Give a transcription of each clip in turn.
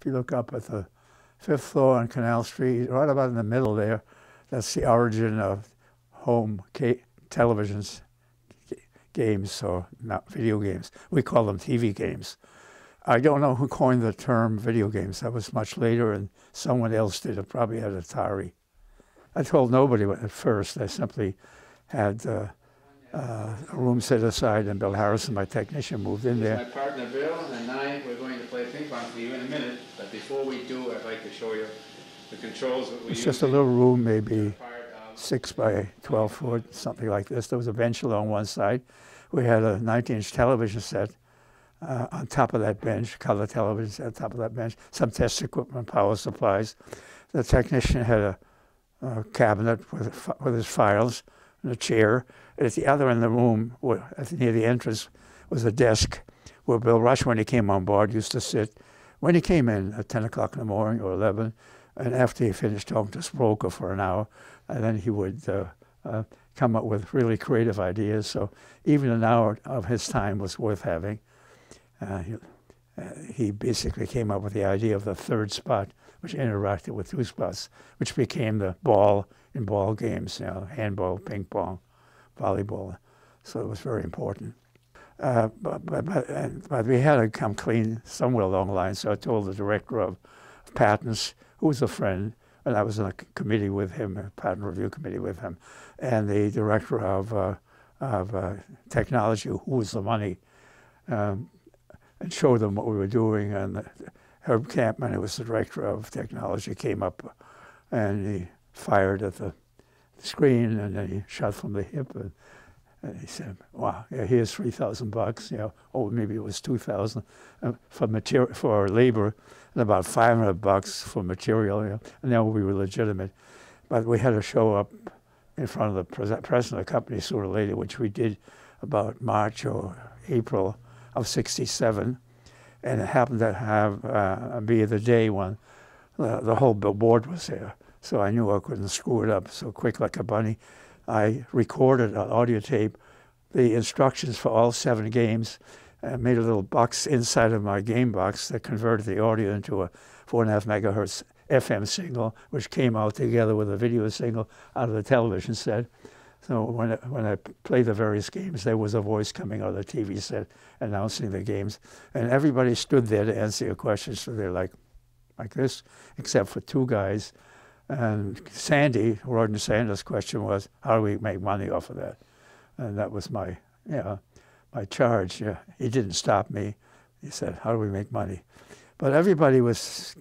if you look up at the 5th floor on Canal Street, right about in the middle there, that's the origin of home televisions, games, or not video games. We call them TV games. I don't know who coined the term video games. That was much later, and someone else did. It probably had Atari. I told nobody at first. I simply had a room set aside, and Bill Harrison, my technician, moved in there. My partner Bill and I, we're going to play ping pong for you in a minute, but before we do, I'd like to show you the controls that we use. It's just a little room, maybe 6 by 12 foot, something like this. There was a bench along one side. We had a 19-inch television set on top of that bench, color television on top of that bench, some test equipment, power supplies. The technician had a cabinet with his files and a chair. And at the other end of the room, near the entrance, was a desk where Bill Rush, when he came on board, used to sit. When he came in at 10 o'clock in the morning or 11, and after he finished talking to his broker for an hour, and then he would come up with really creative ideas. So even an hour of his time was worth having. He basically came up with the idea of the third spot, which interacted with 2 spots, which became the ball in ball games, handball, ping pong, volleyball. So it was very important. But we had to come clean somewhere along the line, so I told the director of patents, who was a friend, and I was in a committee with him, a patent review committee with him, and the director of technology, who was the money, and showed them what we were doing. And Herb Campman, who was the director of technology, came up and he fired at the screen, and then he shot from the hip, and he said, "Wow, yeah, here's $3,000, or maybe it was $2,000 for labor, and about $500 for material, and then we were legitimate." But we had to show up in front of the president of the company sooner or later, which we did about March or April of '67, and it happened to have be the day when the whole board was there. So I knew I couldn't screw it up. So quick like a bunny, I recorded on audio tape the instructions for all 7 games, and made a little box inside of my game box that converted the audio into a 4.5 megahertz FM signal, which came out together with a video signal out of the television set. So when I played the various games, there was a voice coming out of the TV set announcing the games, and everybody stood there to answer your questions. So they're like this, except for 2 guys. And Sandy, Rodney Sanders' question was, how do we make money off of that? And that was my charge. He didn't stop me. He said, how do we make money? But everybody was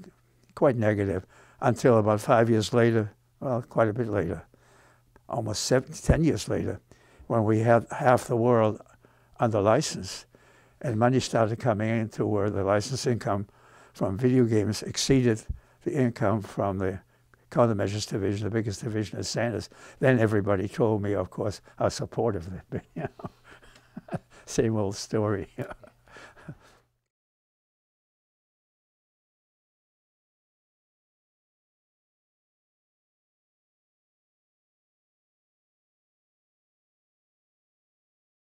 quite negative until about 5 years later, well, quite a bit later, almost 10 years later, when we had half the world under license, and money started coming into where the license income from video games exceeded the income from the countermeasures division, the biggest division at Sanders. Then everybody told me, of course, how supportive they'd been. Same old story.